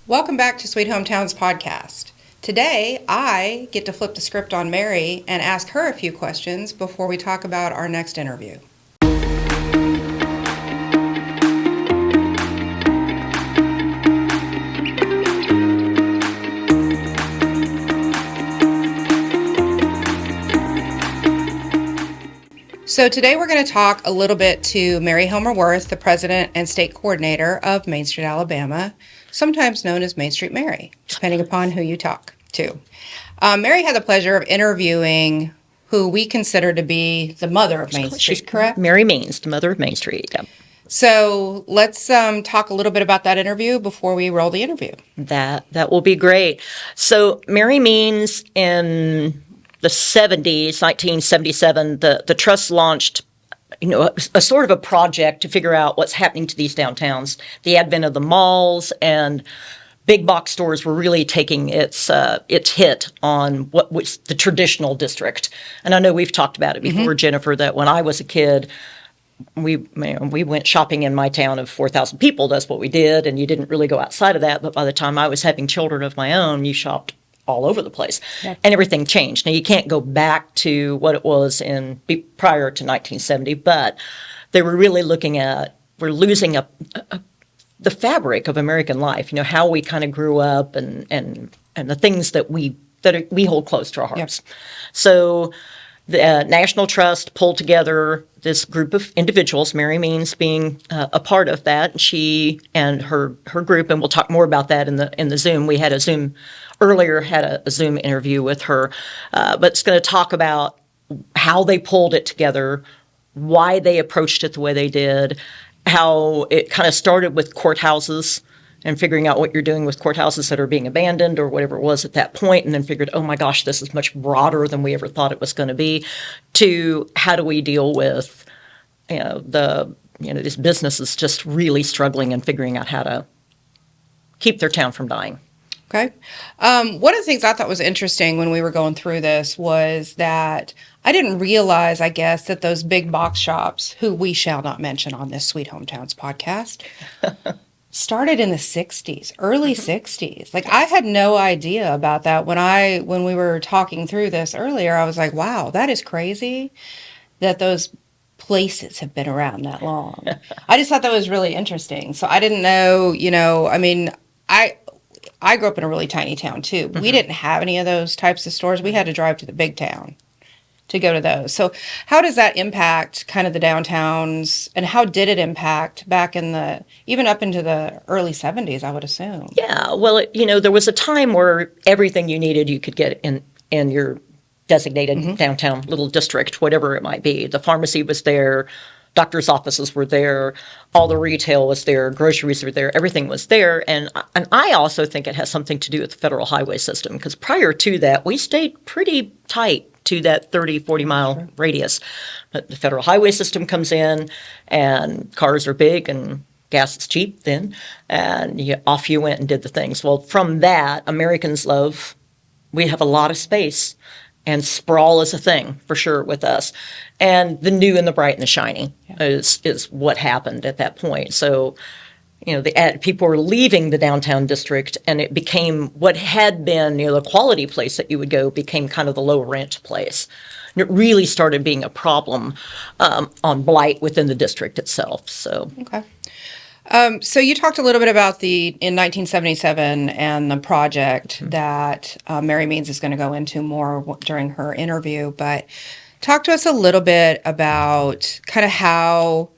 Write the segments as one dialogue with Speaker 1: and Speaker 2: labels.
Speaker 1: Welcome back to Sweet Hometowns podcast. Today, I get to flip the script on Mary and ask her a few questions before we talk about our next interview. So today we're going to talk a little bit to Mary Helmer Worth, the president and state coordinator of Main Street, Alabama, sometimes known as Main Street Mary, depending upon who you talk to. Mary had the pleasure of interviewing who we consider to be the mother of Main Street, correct?
Speaker 2: Mary Means, the mother of Main Street. Yeah.
Speaker 1: So let's talk a little bit about that interview before we roll the interview.
Speaker 2: That will be great. So Mary Means in the 70s, 1977, the trust launched, a sort of a project to figure out what's happening to these downtowns. The advent of the malls and big box stores were really taking its hit on what was the traditional district. And I know we've talked about it before, Jennifer, that when I was a kid, we went shopping in my town of 4,000 people. That's what we did, and you didn't really go outside of that. But by the time I was having children of my own, you shopped all over the place, and everything changed. Now, you can't go back to what it was prior to 1970, but they were really looking at, we're losing the fabric of American life, how we kind of grew up and the things that we hold close to our hearts. Yep. So the National Trust pulled together this group of individuals, Mary Means being a part of that. She and her group, and we'll talk more about that in the Zoom. We had a Zoom interview with her, but it's going to talk about how they pulled it together, why they approached it the way they did, how it kind of started with courthouses and figuring out what you're doing with courthouses that are being abandoned or whatever it was at that point, and then figured, oh my gosh, this is much broader than we ever thought it was going to be, to how do we deal with these businesses just really struggling and figuring out how to keep their town from dying.
Speaker 1: Okay. One of the things I thought was interesting when we were going through this was that I didn't realize, I guess, that those big box shops, who we shall not mention on this Sweet Hometowns podcast, started in the 60s, early 60s. Like, I had no idea about that. When we were talking through this earlier, I was like, wow, that is crazy that those places have been around that long. I just thought that was really interesting. So I didn't know, I grew up in a really tiny town too. We didn't have any of those types of stores. We had to drive to the big town to go to those. So how does that impact kind of the downtowns, and how did it impact back even up into the early 70s, I would assume?
Speaker 2: Yeah, well, there was a time where everything you needed you could get in your designated downtown little district, whatever it might be. The pharmacy was there, doctor's offices were there, all the retail was there, groceries were there, everything was there. And I also think it has something to do with the federal highway system, because prior to that, we stayed pretty tight to that 30, 40-mile radius. But the federal highway system comes in, and cars are big, and gas is cheap then, and off you went and did the things. Well, from that, we have a lot of space, and sprawl is a thing, for sure, with us. And the new and the bright and the shiny is what happened at that point. So, people were leaving the downtown district, and it became what had been, the quality place that you would go became kind of the low rent place. And it really started being a problem on blight within the district itself. So.
Speaker 1: Okay. So you talked a little bit about in 1977 and the project that Mary Means is going to go into more during her interview, but talk to us a little bit about kind of how,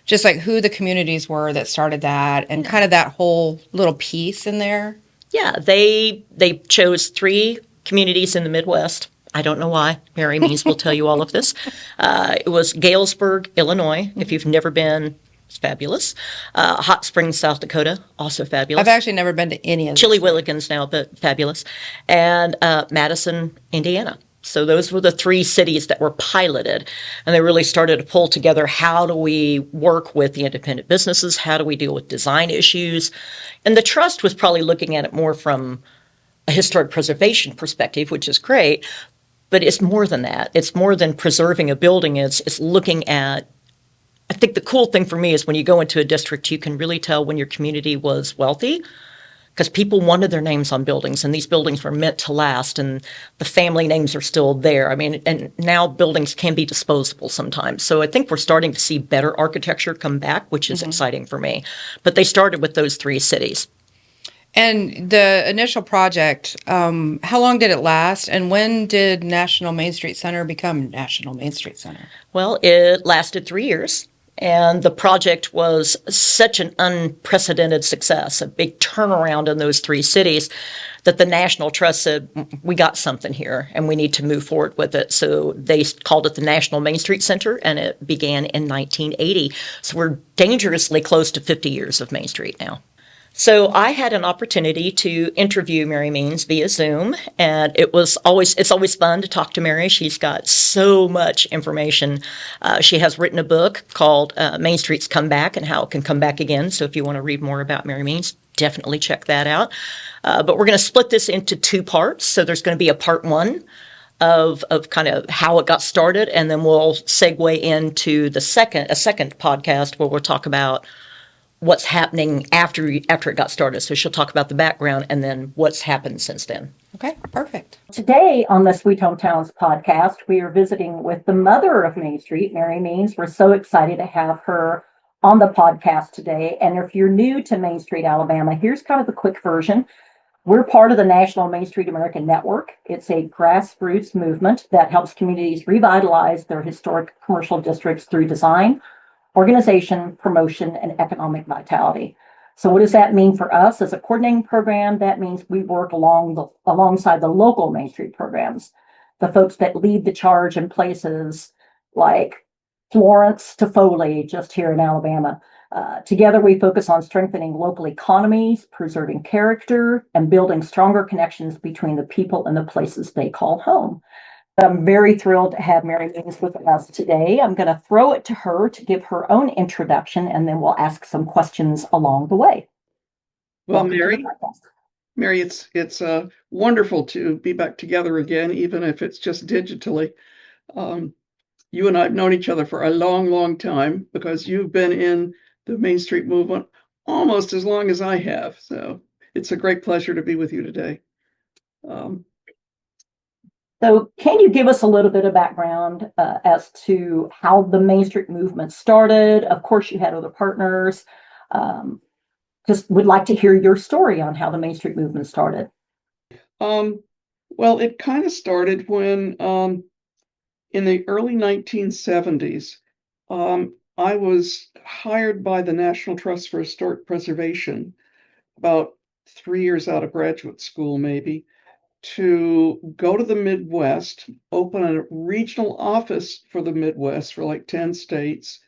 Speaker 1: just like who the communities were that started that, and kind of that whole little piece in there.
Speaker 2: Yeah, they chose 3 communities in the Midwest. I don't know why. Mary Means will tell you all of this. It was Galesburg, Illinois. If you've never been, it's fabulous. Hot Springs, South Dakota, also fabulous.
Speaker 1: I've actually never been to any of those.
Speaker 2: Chilliwackens now, but fabulous. And Madison, Indiana. So those were the 3 cities that were piloted, and they really started to pull together, how do we work with the independent businesses? How do we deal with design issues? And the trust was probably looking at it more from a historic preservation perspective, which is great, but it's more than that. It's more than preserving a building. It's looking at, I think the cool thing for me is when you go into a district, you can really tell when your community was wealthy because people wanted their names on buildings, and these buildings were meant to last, and the family names are still there. I mean, and now buildings can be disposable sometimes. So I think we're starting to see better architecture come back, which is exciting for me. But they started with those three cities.
Speaker 1: And the initial project, how long did it last? And when did National Main Street Center become National Main Street Center?
Speaker 2: Well, it lasted 3 years. And the project was such an unprecedented success, a big turnaround in those three cities, that the National Trust said, we got something here and we need to move forward with it. So they called it the National Main Street Center, and it began in 1980. So we're dangerously close to 50 years of Main Street now. So I had an opportunity to interview Mary Means via Zoom, and it's always fun to talk to Mary. She's got so much information. She has written a book called Main Street's Comeback and How It Can Come Back Again. So if you want to read more about Mary Means, definitely check that out. But we're going to split this into two parts. So there's going to be a part one of kind of how it got started, and then we'll segue into a second podcast where we'll talk about what's happening after it got started. So she'll talk about the background and then what's happened since then.
Speaker 1: Okay, perfect.
Speaker 3: Today on the Sweet Hometowns podcast, we are visiting with the mother of Main Street, Mary Means. We're so excited to have her on the podcast today. And if you're new to Main Street, Alabama, here's kind of the quick version. We're part of the National Main Street American Network. It's a grassroots movement that helps communities revitalize their historic commercial districts through design, organization, promotion, and economic vitality. So what does that mean for us as a coordinating program? That means we work alongside the local Main Street programs, the folks that lead the charge in places like Florence to Foley, just here in Alabama. Together, we focus on strengthening local economies, preserving character, and building stronger connections between the people and the places they call home. I'm very thrilled to have Mary Means with us today. I'm going to throw it to her to give her own introduction, and then we'll ask some questions along the way.
Speaker 4: Well, Mary, it's wonderful to be back together again, even if it's just digitally. You and I have known each other for a long, long time because you've been in the Main Street movement almost as long as I have. So it's a great pleasure to be with you today.
Speaker 3: So can you give us a little bit of background as to how the Main Street movement started? Of course, you had other partners. Just would like to hear your story on how the Main Street movement started.
Speaker 4: Well, it kind of started when in the early 1970s, I was hired by the National Trust for Historic Preservation about 3 years out of graduate school, maybe, to go to the Midwest, open a regional office for the Midwest for like 10 states,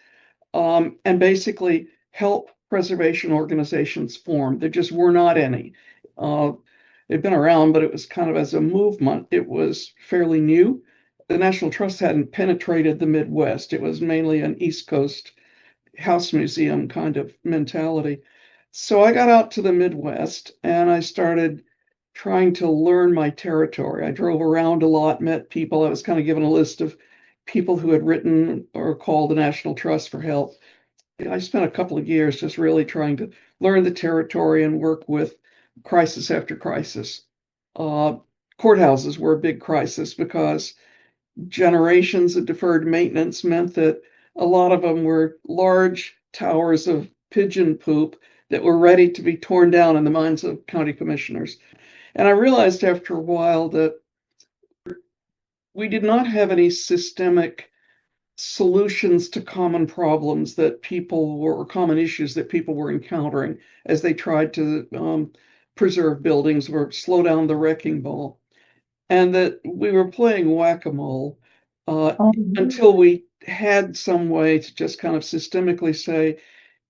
Speaker 4: and basically help preservation organizations form. There just were not any. They'd been around, but it was kind of as a movement, it was fairly new. The National Trust hadn't penetrated the Midwest. It was mainly an East Coast house museum kind of mentality. So I got out to the Midwest and I started trying to learn my territory. I drove around a lot, met people. I was kind of given a list of people who had written or called the National Trust for help. I spent a couple of years just really trying to learn the territory and work with crisis after crisis. Courthouses were a big crisis because generations of deferred maintenance meant that a lot of them were large towers of pigeon poop that were ready to be torn down in the minds of county commissioners. And I realized after a while that we did not have any systemic solutions to common problems that people were, or common issues that people were encountering as they tried to preserve buildings or slow down the wrecking ball. And that we were playing whack-a-mole until we had some way to just kind of systemically say,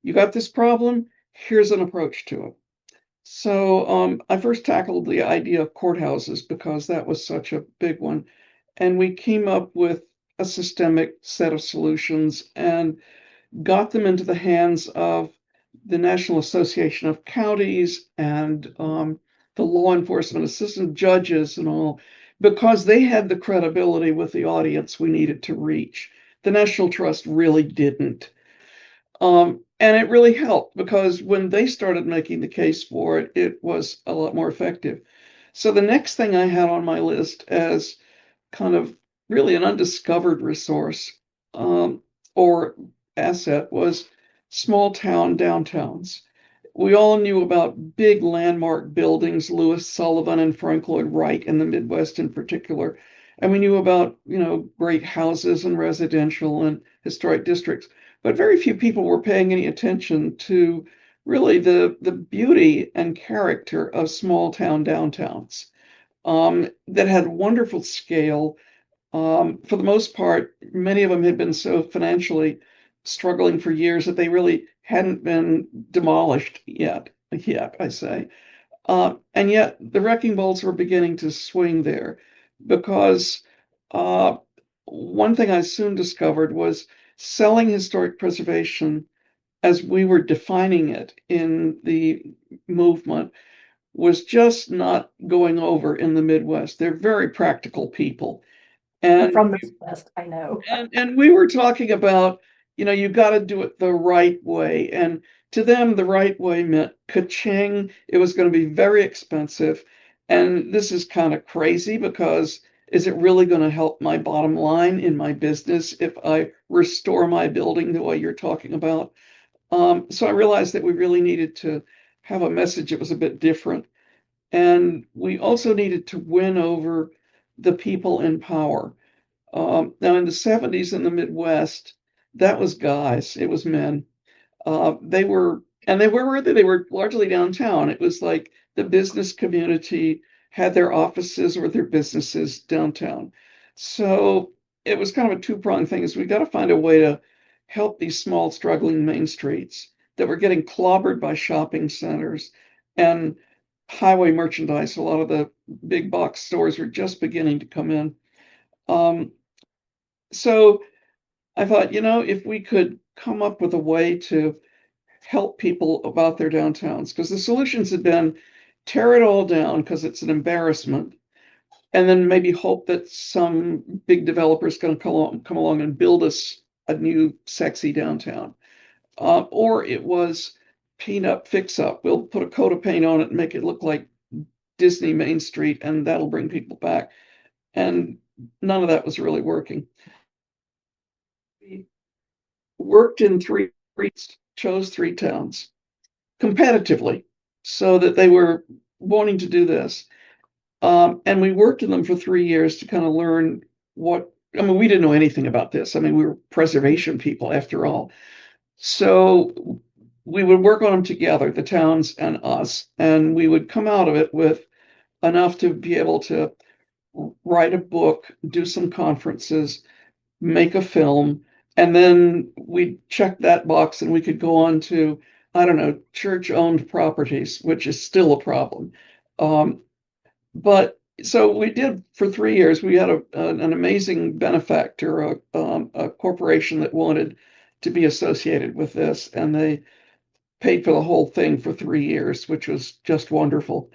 Speaker 4: you got this problem, here's an approach to it. So I first tackled the idea of courthouses because that was such a big one. And we came up with a systemic set of solutions and got them into the hands of the National Association of Counties and the law enforcement assistant judges and all, because they had the credibility with the audience we needed to reach. The National Trust really didn't. And And it really helped because when they started making the case for it, it was a lot more effective. So the next thing I had on my list as kind of really an undiscovered resource or asset was small town downtowns. We all knew about big landmark buildings, Louis Sullivan and Frank Lloyd Wright in the Midwest in particular. And we knew about, great houses and residential and historic districts. But very few people were paying any attention to really the beauty and character of small town downtowns that had wonderful scale. For the most part, many of them had been so financially struggling for years that they really hadn't been demolished yet. Yet, I say. And yet the wrecking balls were beginning to swing there because uh, one thing I soon discovered was selling historic preservation as we were defining it in the movement was just not going over in the Midwest. They're very practical people. And
Speaker 3: From the West, I know.
Speaker 4: and we were talking about, you got to do it the right way. And to them, the right way meant ka-ching. It was going to be very expensive. And this is kind of crazy because is it really going to help my bottom line in my business if I restore my building the way you're talking about? So I realized that we really needed to have a message that was a bit different. And we also needed to win over the people in power. Now, in the 70s in the Midwest, that was guys, it was men. They were, and they were where they were largely downtown. It was like the business community had their offices or their businesses downtown. So it was kind of a two-pronged thing is we got to find a way to help these small, struggling main streets that were getting clobbered by shopping centers and highway merchandise. A lot of the big box stores were just beginning to come in. Um, so I thought, if we could come up with a way to help people about their downtowns, because the solutions had been tear it all down because it's an embarrassment, and then maybe hope that some big developer is going to come along and build us a new sexy downtown. Or it was paint up, fix up. We'll put a coat of paint on it and make it look like Disney Main Street, and that'll bring people back. And none of that was really working. We worked in three streets, chose three towns competitively so that they were wanting to do this. And we worked in them for 3 years to kind of learn we didn't know anything about this. We were preservation people after all. So we would work on them together, the towns and us, and we would come out of it with enough to be able to write a book, do some conferences, make a film, and then we checked that box and we could go on to, I don't know, church-owned properties, which is still a problem. But so we did for 3 years. We had an amazing benefactor, a corporation that wanted to be associated with this, and they paid for the whole thing for 3 years, which was just wonderful.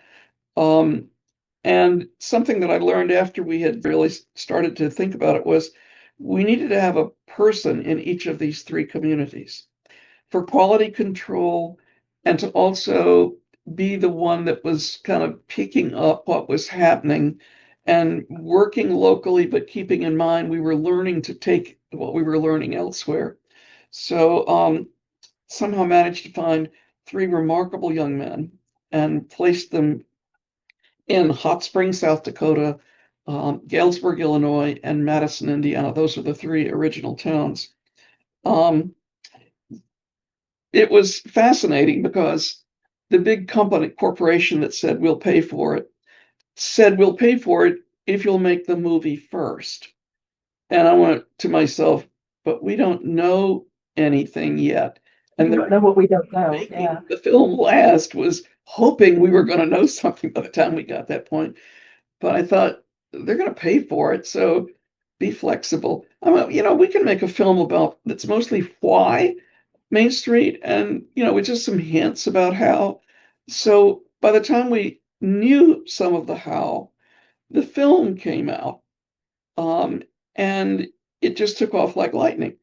Speaker 4: And something that I learned after we had really started to think about it was we needed to have a person in each of these three communities for quality control and to also be the one that was kind of picking up what was happening and working locally, but keeping in mind we were learning to take what we were learning elsewhere. So somehow managed to find three remarkable young men and placed them in Hot Springs, South Dakota, Galesburg, Illinois, and Madison, Indiana. Those are the three original towns. It was fascinating because the big corporation that said we'll pay for it said we'll pay for it if you'll make the movie first. And I went to myself, but we don't know anything yet. And
Speaker 3: We don't know what we don't know.
Speaker 4: making
Speaker 3: Yeah.
Speaker 4: the film last was hoping we were going to know something by the time we got that point. But I thought they're going to pay for it, so be flexible. We can make a film that's mostly why Main Street and, with just some hints about how. So by the time we knew some of the how, the film came out. And it just took off like lightning.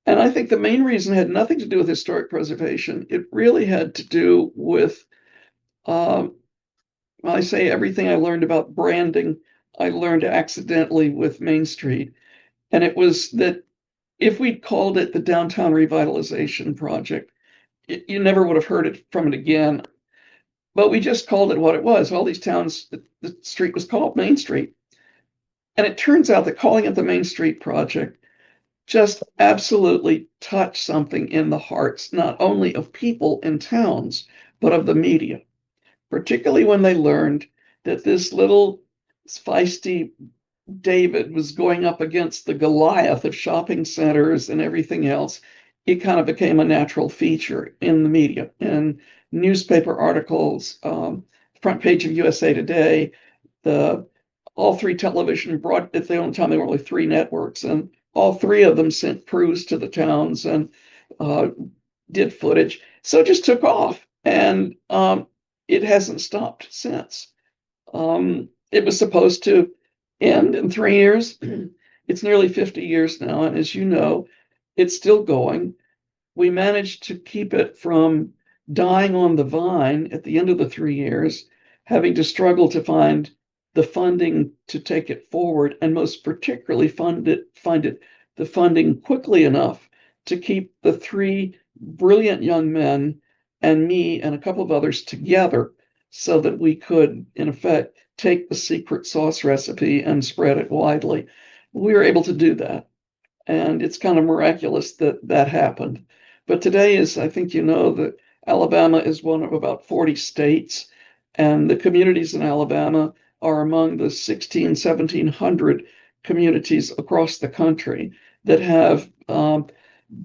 Speaker 4: And I think the main reason had nothing to do with historic preservation. It really had to do with, um, I say everything I learned about branding, I learned accidentally with Main Street. And it was that if we'd called it the Downtown Revitalization Project, you never would have heard it from it again. But we just called it what it was. All these towns, the street was called Main Street. And it turns out that calling it the Main Street Project just absolutely touched something in the hearts, not only of people in towns, but of the media, particularly when they learned that this little feisty David was going up against the Goliath of shopping centers and everything else. It kind of became a natural feature in the media, in newspaper articles, front page of USA Today, the all three television broad at the only time there were only three networks, and all three of them sent crews to the towns and did footage. So it just took off, and it hasn't stopped since. It was supposed to end in 3 years. It's nearly 50 years now, and as you know, it's still going. We managed to keep it from dying on the vine at the end of the 3 years, having to struggle to find the funding to take it forward, and most particularly find the funding quickly enough to keep the three brilliant young men and me and a couple of others together so that we could, in effect, take the secret sauce recipe and spread it widely. We were able to do that. And it's kind of miraculous that that happened. But today is, I think you know, that Alabama is one of about 40 states, and the communities in Alabama are among the 1,700 communities across the country that have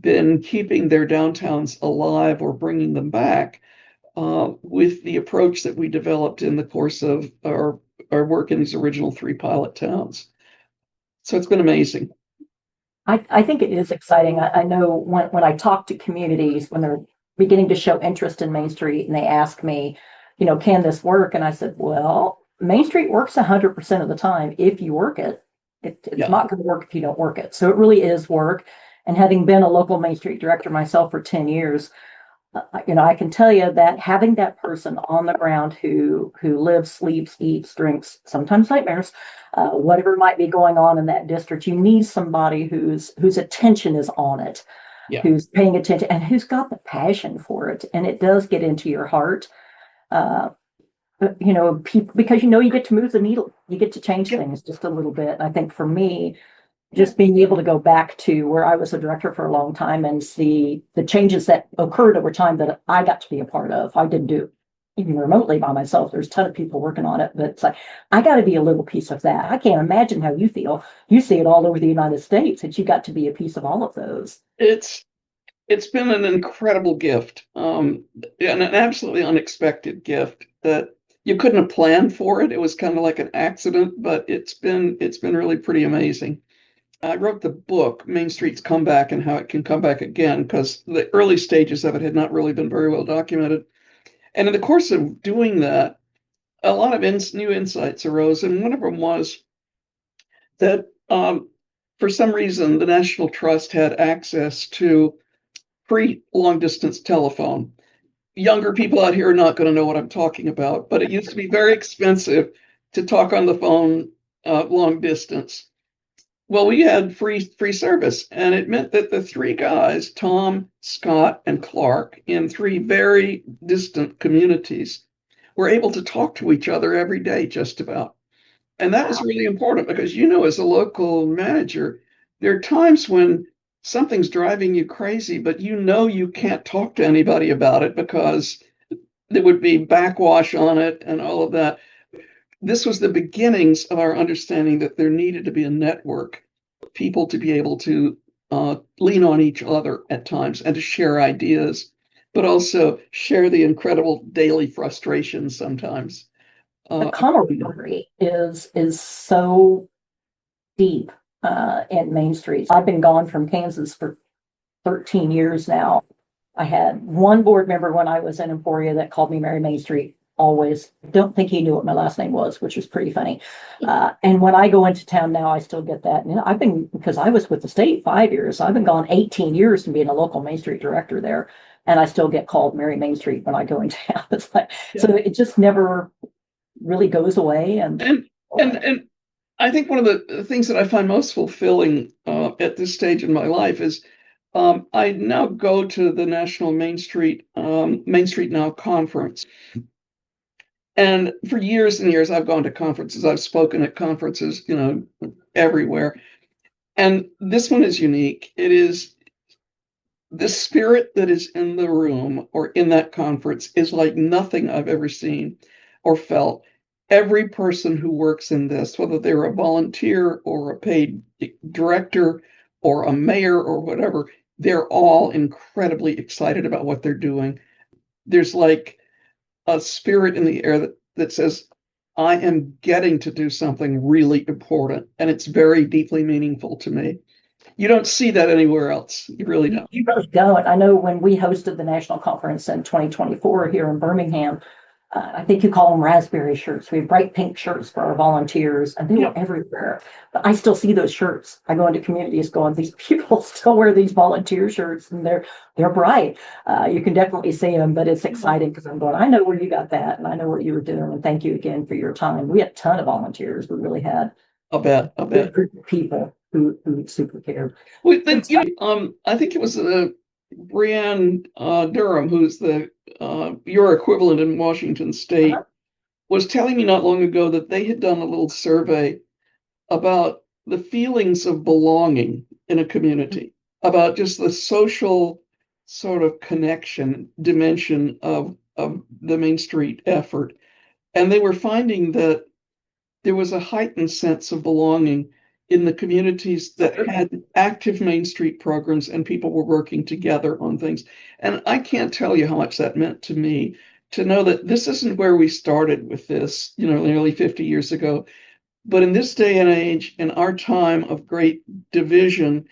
Speaker 4: been keeping their downtowns alive or bringing them back with the approach that we developed in the course of our work in these original three pilot towns. So it's been amazing.
Speaker 3: I think it is exciting. I know when I talk to communities, when they're beginning to show interest in Main Street and they ask me, can this work? And I said, well, Main Street works 100% of the time if you work it. It's
Speaker 4: Yeah.
Speaker 3: not going to work if you don't work it. So it really is work. And having been a local Main Street director myself for 10 years, I can tell you that having that person on the ground who lives, sleeps, eats, drinks, sometimes nightmares, whatever might be going on in that district, you need somebody whose attention is on it,
Speaker 4: Yeah.
Speaker 3: who's paying attention and who's got the passion for it. And it does get into your heart. People, because you get to move the needle, you get to change things just a little bit. I think for me, just being able to go back to where I was a director for a long time and see the changes that occurred over time that I got to be a part of. I didn't do even remotely by myself. There's a ton of people working on it, but it's like, I got to be a little piece of that. I can't imagine how you feel. You see it all over the United States, and you got to be a piece of all of those.
Speaker 4: It's been an incredible gift, and an absolutely unexpected gift that you couldn't have planned for it. It was kind of like an accident, but it's been really pretty amazing. I wrote the book, Main Street's Comeback and How It Can Come Back Again, because the early stages of it had not really been very well documented. And in the course of doing that, a lot of new insights arose. And one of them was that for some reason, the National Trust had access to free long distance telephone. Younger people out here are not going to know what I'm talking about, but it used to be very expensive to talk on the phone long distance. Well, we had free service, and it meant that the three guys, Tom, Scott, and Clark, in three very distant communities, were able to talk to each other every day, just about. And that was really important because, as a local manager, there are times when something's driving you crazy, but you can't talk to anybody about it because there would be backwash on it and all of that. This was the beginnings of our understanding that there needed to be a network of people to be able to lean on each other at times and to share ideas, but also share the incredible daily frustrations sometimes.
Speaker 3: The camaraderie is so deep in Main Street. I've been gone from Kansas for 13 years now. I had one board member when I was in Emporia that called me Mary Main Street always, don't think he knew what my last name was, which was pretty funny. And when I go into town now, I still get that. And I've been, because I was with the state 5 years, so I've been gone 18 years from being a local Main Street director there. And I still get called Mary Main Street when I go in town. It's like, so it just never really goes away. And
Speaker 4: I think one of the things that I find most fulfilling at this stage in my life is I now go to the National Main Street Now conference. And for years and years, I've gone to conferences. I've spoken at conferences, everywhere. And this one is unique. It is the spirit that is in the room or in that conference is like nothing I've ever seen or felt. Every person who works in this, whether they're a volunteer or a paid director or a mayor or whatever, they're all incredibly excited about what they're doing. There's like a spirit in the air that says, I am getting to do something really important, and it's very deeply meaningful to me. You don't see that anywhere else. You really don't.
Speaker 3: You really don't. I know when we hosted the national conference in 2024 here in Birmingham, I think you call them raspberry shirts. We had bright pink shirts for our volunteers, and they were everywhere. But I still see those shirts. I go into communities going, these people still wear these volunteer shirts, and they're bright. You can definitely see them, but it's exciting because I'm going, I know where you got that, and I know what you were doing, and thank you again for your time. We had a ton of volunteers. We really had
Speaker 4: a
Speaker 3: big group of people who super cared.
Speaker 4: Well, I think it was Brianne Durham, who's your equivalent in Washington State, was telling me not long ago that they had done a little survey about the feelings of belonging in a community, about just the social sort of connection dimension of the Main Street effort. And they were finding that there was a heightened sense of belonging in the communities that had active Main Street programs and people were working together on things. And I can't tell you how much that meant to me to know that this isn't where we started with this, nearly 50 years ago. But in this day and age, in our time of great division,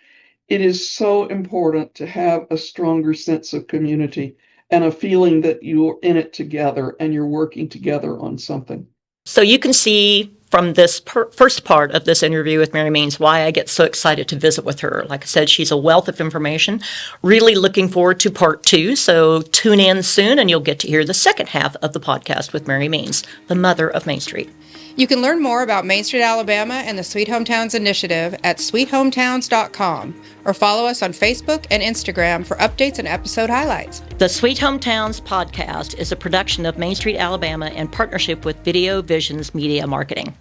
Speaker 4: it is so important to have a stronger sense of community and a feeling that you're in it together and you're working together on something.
Speaker 2: So you can see from this first part of this interview with Mary Means why I get so excited to visit with her. Like I said, she's a wealth of information. Really looking forward to part 2. So tune in soon and you'll get to hear the second half of the podcast with Mary Means, the mother of Main Street.
Speaker 1: You can learn more about Main Street, Alabama and the Sweet Hometowns Initiative at sweethometowns.com or follow us on Facebook and Instagram for updates and episode highlights.
Speaker 2: The Sweet Hometowns podcast is a production of Main Street, Alabama in partnership with Video Visions Media Marketing.